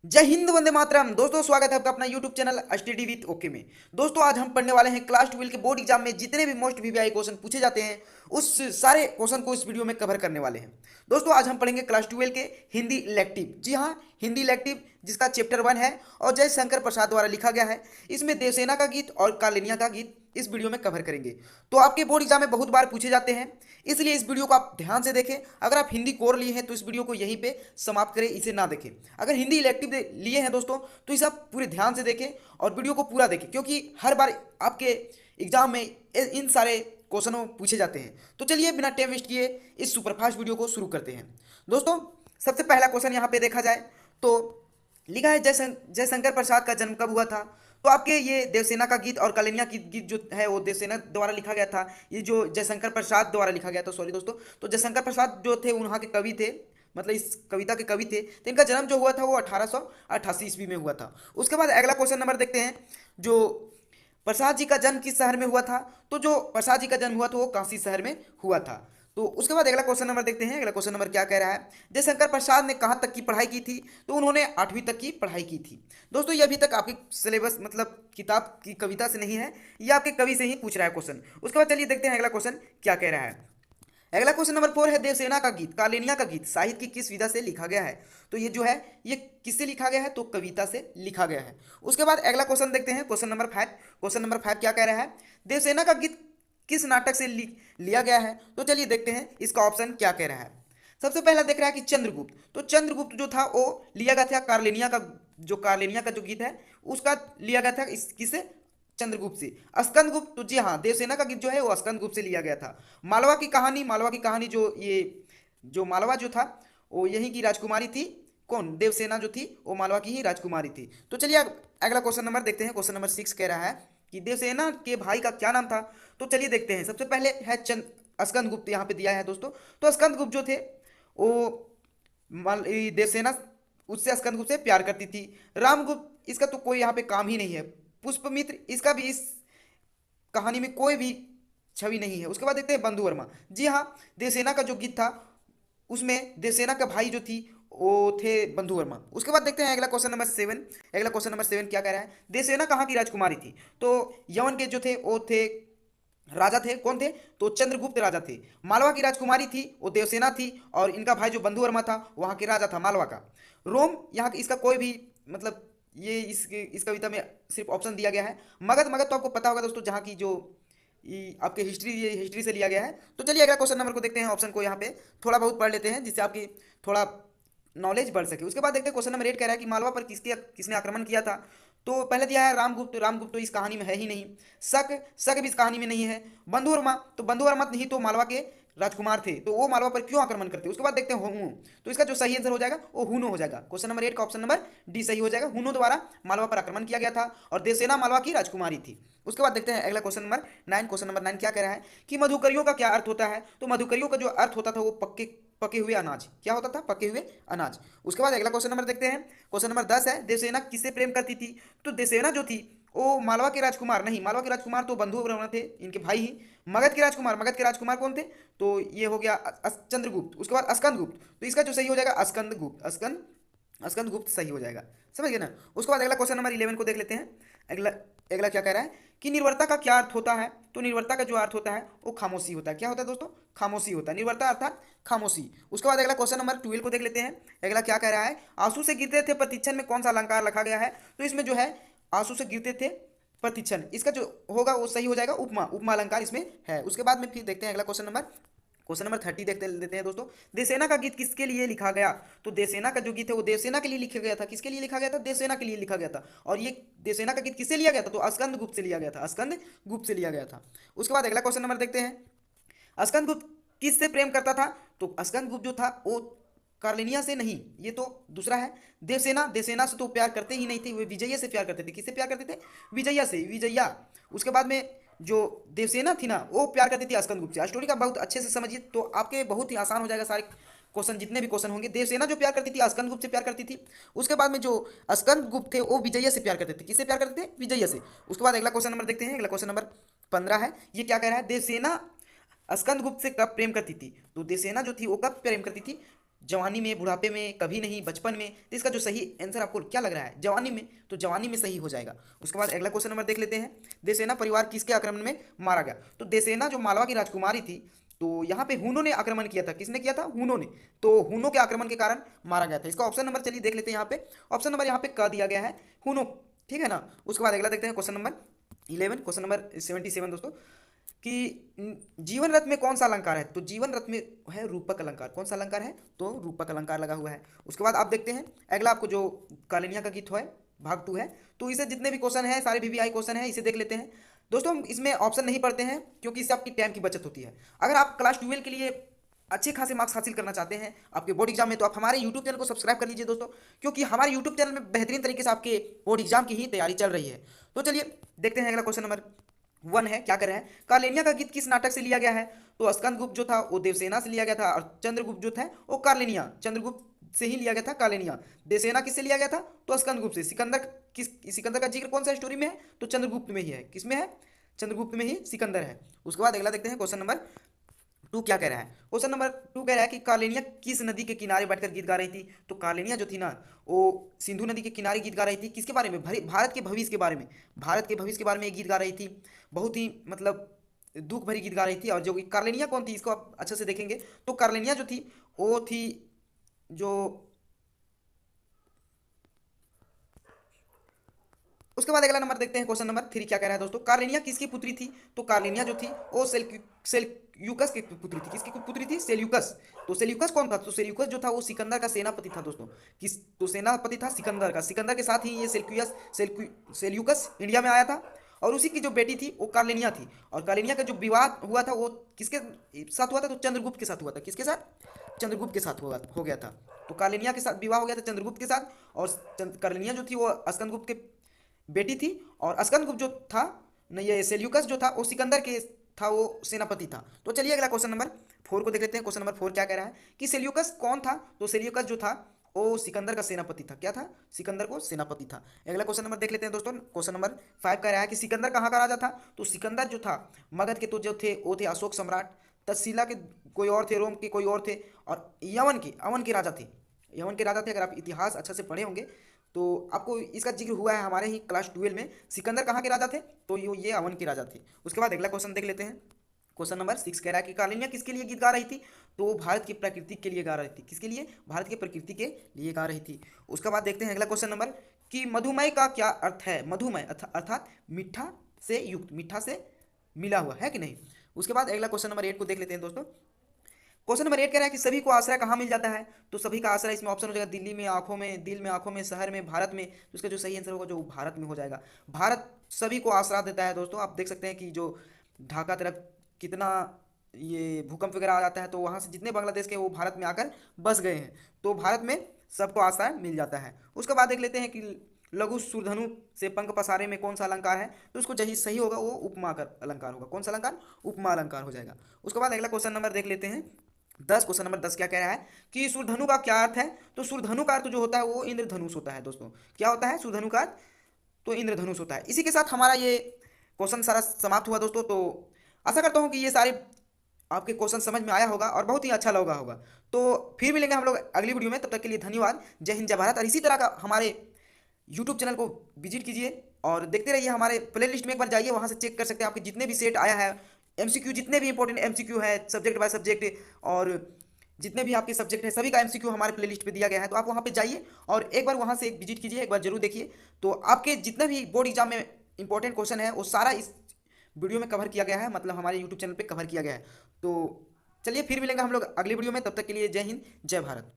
जय हिंद, वंदे मातरम। दोस्तों, स्वागत है आपका अपना YouTube channel study with okay में। दोस्तों, आज हम पढ़ने वाले हैं क्लास 12 के बोर्ड एग्जाम में जितने भी मोस्ट वीवीआई क्वेश्चन पूछे जाते हैं उस सारे क्वेश्चन को इस वीडियो में कवर करने वाले हैं। दोस्तों, आज हम पढ़ेंगे क्लास 12 के हिंदी इलेक्टिव। जी हाँ, हिंदी इलेक्टिव जिसका चैप्टर 1 है और जय शंकर प्रसाद द्वारा लिखा गया है। इसमें देवसेना का गीत और कालिनिया का गीत इस वीडियो में कवर करेंगे। तो आपके बोर्ड एग्जाम में बहुत बार पूछे जाते हैं, इसलिए इस वीडियो को आप ध्यान से देखें। अगर आप हिंदी कोर लिए हैं तो इस वीडियो को यहीं पे समाप्त करें, इसे ना देखें। अगर हिंदी इलेक्टिव लिए हैं दोस्तों तो इसे आप पूरे ध्यान से देखें और वीडियो को पूरा देखें, क्योंकि हर बार आपके एग्जाम में इन सारे क्वेश्चनों पूछे जाते हैं। तो चलिए बिना टाइम वेस्ट किए इस सुपरफास्ट वीडियो को शुरू करते हैं। दोस्तों, सबसे पहला क्वेश्चन यहाँ पे देखा जाए तो लिखा है जयशंकर प्रसाद का जन्म कब हुआ था। तो आपके ये देवसेना का गीत और कालिनिया की गीत जो है वो देवसेना द्वारा लिखा गया था। ये जो जयशंकर प्रसाद द्वारा लिखा गया था, सॉरी दोस्तों, तो जयशंकर प्रसाद जो थे वहाँ के कवि थे, मतलब इस कविता के कवि थे। तो इनका जन्म जो हुआ था वो 1888 ईस्वी में हुआ था। उसके बाद अगला क्वेश्चन नंबर देखते हैं, जो प्रसाद जी का जन्म किस शहर में हुआ था। तो जो प्रसाद जी का जन्म हुआ था वो काशी शहर में हुआ था। तो उसके बाद अगला क्वेश्चन नंबर देखते हैं। अगला क्वेश्चन नंबर क्या कह रहा है, जयशंकर प्रसाद ने कहाँ तक की पढ़ाई की थी। तो उन्होंने 8वीं तक की पढ़ाई की थी। दोस्तों, ये अभी तक आपकी सिलेबस मतलब किताब की कविता से नहीं है, ये आपके कवि से ही पूछ रहा है क्वेश्चन। उसके बाद चलिए देखते हैं अगला क्वेश्चन क्या कह रहा है। अगला क्वेश्चन नंबर 4 है, देवसेना का गीत कालिनिया का गीत साहित्य की किस विधा से लिखा गया है। तो ये जो है ये किससे लिखा गया है, तो कविता से लिखा गया है। उसके बाद अगला क्वेश्चन देखते हैं, क्वेश्चन नंबर 5। क्वेश्चन नंबर 5 क्या कह रहा है, देवसेना का गीत किस नाटक से लिया गया है। तो चलिए देखते हैं इसका ऑप्शन क्या कह रहा है। सबसे पहला देख रहा है कि चंद्रगुप्त। तो चंद्रगुप्त जो था वो लिया गया था कार्लिनिया का जो गीत है उसका लिया गया था किससे, चंद्रगुप्त से। स्कंदगुप्त, तो जी हाँ, देवसेना का गीत जो है वो स्कंदगुप्त से लिया गया था। मालवा की कहानी जो मालवा जो था वो यहीं की राजकुमारी थी। कौन, देवसेना जो थी वो मालवा की ही राजकुमारी थी। तो चलिए अगला क्वेश्चन नंबर देखते हैं। क्वेश्चन नंबर 6 कह रहा है कि देवसेना के भाई का क्या नाम था। तो चलिए देखते हैं। सबसे पहले है स्कंदगुप्त, यहाँ पे दिया है दोस्तों। तो स्कंदगुप्त जो थे वो ये देवसेना उससे स्कंदगुप्त से प्यार करती थी। रामगुप्त, इसका तो कोई यहाँ पे काम ही नहीं है। पुष्पमित्र, इसका भी इस कहानी में कोई भी छवि नहीं है। उसके बाद देखते हैं बंधु वर्मा। जी हाँ, देवसेना का जो गीत था उसमें देवसेना का भाई जो थी वो थे बंधु वर्मा। उसके बाद देखते हैं अगला क्वेश्चन नंबर 7। अगला क्वेश्चन नंबर 7 क्या कह रहा है, देवसेना कहाँ की राजकुमारी थी। तो यवन के जो थे वो थे राजा थे, कौन थे, तो चंद्रगुप्त राजा थे। मालवा की राजकुमारी थी वो देवसेना थी, और इनका भाई जो बंधु वर्मा था वहाँ के राजा था मालवा का। रोम, यहाँ इसका कोई भी मतलब ये इस कविता में सिर्फ ऑप्शन दिया गया है। मगध, मगध तो आपको पता होगा दोस्तों, जहाँ की जो आपके हिस्ट्री से लिया गया है। तो चलिए अगला क्वेश्चन नंबर को देखते हैं। ऑप्शन को यहाँ पे थोड़ा बहुत पढ़ लेते हैं जिससे आपकी थोड़ा नॉलेज बढ़ सके। उसके बाद देखते हैं क्वेश्चन नंबर 8 कह रहा है कि मालवा पर किसने आक्रमण किया था। तो पहले दिया है रामगुप्त। रामगुप्त तो इस कहानी में है ही नहीं। शक भी इस कहानी में नहीं है। बंधु वर्मा, तो बंधु वर्मा नहीं तो मालवा के राजकुमार थे, तो वो मालवा पर क्यों आक्रमण करते। उसके बाद देखते हैं हुनो। तो इसका जो सही आंसर हो जाएगा वो हुनो हो जाएगा। क्वेश्चन नंबर 8 का ऑप्शन नंबर डी सही हो जाएगा। हुनो द्वारा मालवा पर आक्रमण किया गया था और देवसेना मालवा की राजकुमारी थी। उसके बाद देखते हैं अगला क्वेश्चन नंबर 9। क्वेश्चन नंबर 9 क्या कह रहा है कि मधुकरियों का क्या अर्थ होता है। तो मधुकरियों का जो अर्थ होता था वो पक्के पके हुए अनाज, क्या होता था, पके हुए अनाज। उसके बाद अगला क्वेश्चन नंबर देखते हैं। क्वेश्चन नंबर 10 है, देवसेना किससे प्रेम करती थी। तो देवसेना जो थी वो मालवा के राजकुमार नहीं, मालवा के राजकुमार तो बंधु वर्मा थे, इनके भाई ही। मगध के राजकुमार कौन थे, तो ये हो गया चंद्रगुप्त। उसके बाद स्कंदगुप्त, तो इसका जो सही हो जाएगा स्कंदगुप्त सही हो जाएगा। समझ गए ना। उसके बाद अगला क्वेश्चन नंबर 11 को देख लेते हैं। अगला अगला क्या कह रहा है कि निर्भरता का क्या अर्थ होता है। तो निर्भरता का जो अर्थ होता है वो खामोशी होता है। क्या होता है दोस्तों, खामोशी होता है, निर्भरता अर्थात खामोशी। उसके बाद अगला क्वेश्चन नंबर 12 को देख लेते हैं। अगला क्या कह रहा है, आंसू से गिरते थे प्रतिच्छन में कौन सा अलंकार रखा गया है। तो इसमें जो है आंसू से गिरते थे प्रतिच्छन, इसका जो होगा वो सही हो जाएगा उपमा, उपमा अलंकार इसमें है। उसके बाद में फिर देखते हैं अगला क्वेश्चन नंबर 30 देखते लेते हैं दोस्तों। देवसेना का गीत किसके लिए लिखा गया। तो देवसेना का जो गीत है वो देवसेना के लिए लिखा गया था। किसके लिए लिखा गया था, देवसेना के लिए लिखा गया था। और ये देवसेना का गीत किससे लिया गया था, तो स्कंदगुप्त से लिया गया था, स्कंदगुप्त से लिया गया था। उसके बाद अगला क्वेश्चन नंबर देखते हैं, स्कंदगुप्त किससे प्रेम करता था। तो स्कंदगुप्त जो था वो कार्लिनिया से नहीं, ये तो दूसरा है। देवसेना से तो प्यार करते ही नहीं थे, वे विजया से प्यार करते थे। किससे प्यार करते थे, विजया से, विजया। उसके बाद में जो देवसेना थी ना वो प्यार करती थी स्कंदगुप्त से। स्टोरी का बहुत अच्छे से समझिए तो आपके बहुत ही आसान हो जाएगा सारे क्वेश्चन, जितने भी क्वेश्चन होंगे। देवसेना जो प्यार करती थी स्कंदगुप्त से प्यार करती थी। उसके बाद में जो स्कंदगुप्त थे वो विजया से प्यार करते थे। किससे प्यार करते थे, विजया से। उसके बाद अगला क्वेश्चन नंबर देखते हैं। अगला क्वेश्चन नंबर 15 है। ये क्या कह रहा है, देवसेना स्कंदगुप्त से कब प्रेम करती थी। तो देवसेना जो थी वो कब प्रेम करती थी, जवानी में, बुढ़ापे में, कभी नहीं, बचपन में। तो इसका जो सही आंसर आपको क्या लग रहा है, जवानी में, तो जवानी में सही हो जाएगा। उसके बाद अगला क्वेश्चन नंबर देख लेते हैं। देसेना परिवार किसके आक्रमण में मारा गया? तो देसेना जो मालवा की राजकुमारी थी, तो यहाँ पे हुनों ने आक्रमण किया था। किसने किया था? हुनों ने। तो हुनों के आक्रमण के कारण मारा गया था। इसका ऑप्शन नंबर चलिए देख लेते हैं। यहाँ पे ऑप्शन नंबर यहाँ पे क दिया गया है, हुनों। ठीक है ना। उसके बाद अगला देखते हैं क्वेश्चन नंबर 11, क्वेश्चन नंबर 77 दोस्तों, कि जीवन रथ में कौन सा अलंकार है? तो जीवन रथ में है रूपक अलंकार। कौन सा अलंकार है? तो रूपक अलंकार लगा हुआ है। उसके बाद आप देखते हैं अगला, आपको जो कालिनिया का गीत है भाग 2 है, तो इसे जितने भी क्वेश्चन है सारे वीवीआई क्वेश्चन है, इसे देख लेते हैं दोस्तों। हम इसमें ऑप्शन नहीं पढ़ते हैं क्योंकि इससे आपकी टाइम की बचत होती है। अगर आप क्लास 12 के लिए अच्छे खासे मार्क्स हासिल करना चाहते हैं आपके बोर्ड एग्जाम में, तो आप हमारे यूट्यूब चैनल को सब्सक्राइब कर लीजिए दोस्तों, क्योंकि हमारे यूट्यूब चैनल में बेहतरीन तरीके से आपके बोर्ड एग्जाम की ही तैयारी चल रही है। तो चलिए देखते हैं अगला क्वेश्चन नंबर 1 है, क्या कर रहा है? कार्लेनिया का गीत किस नाटक से लिया गया है? तो स्कंदगुप्त जो था वो देवसेना से लिया गया था, और चंद्रगुप्त जो था वो कार्लेनिया, चंद्रगुप्त से ही लिया गया था कार्लेनिया। देवसेना किससे लिया गया था? तो स्कंदगुप्त से। सिकंदर, किस सिकंदर का जिक्र कौन सा स्टोरी में है? तो चंद्रगुप्त में ही है। किसमें है? चंद्रगुप्त में ही सिकंदर है। उसके बाद अगला देखते हैं क्वेश्चन नंबर 2 क्या कह रहा है। क्वेश्चन नंबर 2 कह रहा है कि कार्लेनिया किस नदी के किनारे बैठकर गीत गा रही थी? तो कार्लेनिया जो थी ना, वो सिंधु नदी के किनारे गीत गा रही थी। किसके बारे में? भारत के भविष्य के बारे में। भारत के भविष्य के बारे में एक गीत गा रही थी। बहुत ही मतलब दुख भरी गीत गा रही थी। और जो कार्लेनिया कौन थी, इसको आप अच्छे से देखेंगे तो कार्लेनिया जो थी वो थी जो, उसके बाद अगला नंबर देखते हैं क्वेश्चन नंबर 3 क्या कह रहा है दोस्तों। कार्लेनिया किसकी पुत्री थी? तो कार्लेनिया जो थी वो सेल्यूकस की पुत्री थी। किसकी पुत्री थी? सेल्यूकस। तो सेल्यूकस कौन था? तो सेल्यूकस जो था वो सिकंदर का सेनापति था दोस्तों। किस? तो सेनापति था सिकंदर का। सिकंदर के साथ ही ये सेल्यूकस इंडिया में आया था। और उसी की जो बेटी थी वो कार्लेनिया थी। और कार्लेनिया का जो विवाह हुआ था वो किसके साथ हुआ था? तो चंद्रगुप्त के साथ हुआ था। किसके साथ? चंद्रगुप्त के साथ हो गया था। तो कार्लेनिया के साथ विवाह हो गया था चंद्रगुप्त के साथ। और कार्लेनिया जो थी वो स्कंदगुप्त के बेटी थी। और स्कंदगुप्त जो था न, ये सेल्यूकस जो था वो सिकंदर के था, वो सेनापति था। तो चलिए अगला क्वेश्चन नंबर 4 को देख लेते हैं। क्वेश्चन नंबर 4 क्या कह रहा है कि सेल्यूकस कौन था? तो सेल्यूकस जो था वो सिकंदर का सेनापति था। क्या था? सिकंदर को सेनापति था। अगला क्वेश्चन नंबर देख लेते हैं दोस्तों। क्वेश्चन नंबर 5 कह रहा है कि सिकंदर कहाँ का राजा था? तो सिकंदर जो था मगध के तो जो थे वो थे अशोक सम्राट, तक्षशिला के कोई और थे, रोम के कोई और थे, और अवन के राजा थे। यवन के राजा थे। अगर आप इतिहास अच्छा से पढ़े होंगे तो आपको इसका जिक्र हुआ है हमारे ही क्लास 12 में। सिकंदर कहाँ के राजा थे? तो ये अवन के राजा थे। उसके बाद अगला क्वेश्चन देख लेते हैं। क्वेश्चन नंबर 6 कह रहा है कि कार्लेनिया किसके लिए गीत गा रही थी? तो वो भारत की प्रकृति के लिए गा रही थी। किसके लिए? भारत की प्रकृति के लिए गा रही थी। उसके बाद देखते हैं अगला क्वेश्चन नंबर कि मधुमेह का क्या अर्थ है? मधुमेह अर्थात मीठा से युक्त, मीठा से मिला हुआ, है कि नहीं? उसके बाद अगला क्वेश्चन नंबर 8 को देख लेते हैं दोस्तों। क्वेश्चन नंबर 8 कह रहा है कि सभी को आश्रय कहाँ मिल जाता है? तो सभी का आश्रय इसमें ऑप्शन हो जाएगा दिल्ली में, आंखों में, दिल में, आंखों में, शहर में, भारत में। तो इसका जो सही आंसर होगा जो भारत में हो जाएगा। भारत सभी को आश्रय देता है दोस्तों। आप देख सकते हैं कि जो ढाका तरफ कितना ये भूकंप वगैरह आ जाता है, तो वहाँ से जितने बांग्लादेश के वो भारत में आकर बस गए हैं। तो भारत में सबको आश्रय मिल जाता है। उसके बाद देख लेते हैं कि लघु सूर्धनु से पंख पसारे में कौन सा अलंकार है? तो उसको सही सही होगा वो उपमा का अलंकार होगा। कौन सा अलंकार? उपमा अलंकार हो जाएगा। उसके बाद अगला क्वेश्चन नंबर देख लेते हैं 10। क्वेश्चन नंबर 10 क्या कह रहा है कि सूर्धनु का क्या अर्थ है? तो सूर्धनु का अर्थ जो होता है वो इंद्रधनुष होता है दोस्तों। क्या होता है सूर्धनु का अर्थ? तो इंद्रधनुष होता है। इसी के साथ हमारा ये क्वेश्चन सारा समाप्त हुआ दोस्तों। तो आशा करता हूँ कि ये सारे आपके क्वेश्चन समझ में आया होगा और बहुत ही अच्छा लगा होगा। तो फिर मिलेंगे हम लोग अगली वीडियो में। तब तक के लिए धन्यवाद। जय हिंद, जय भारत। और इसी तरह का हमारे यूट्यूब चैनल को विजिट कीजिए और देखते रहिए। हमारे प्लेलिस्ट में एक बार जाइए, वहाँ से चेक कर सकते हैं आपके जितने भी सेट आया है, एमसीक्यू जितने भी इंपॉर्टेंट एमसीक्यू है सब्जेक्ट बाय सब्जेक्ट, और जितने भी आपके सब्जेक्ट है सभी का एमसीक्यू हमारे प्लेलिस्ट पे दिया गया है। तो आप वहाँ पे जाइए और एक बार वहाँ से एक विजिट कीजिए, एक बार जरूर देखिए। तो आपके जितने भी बोर्ड एग्जाम में इंपॉर्टेंट क्वेश्चन है वो सारा इस वीडियो में कवर किया गया है, मतलब हमारे यूट्यूब चैनल पर कवर किया गया है। तो चलिए फिर मिलेंगे हम लोग अगली वीडियो में। तब तक के लिए जय हिंद, जय भारत।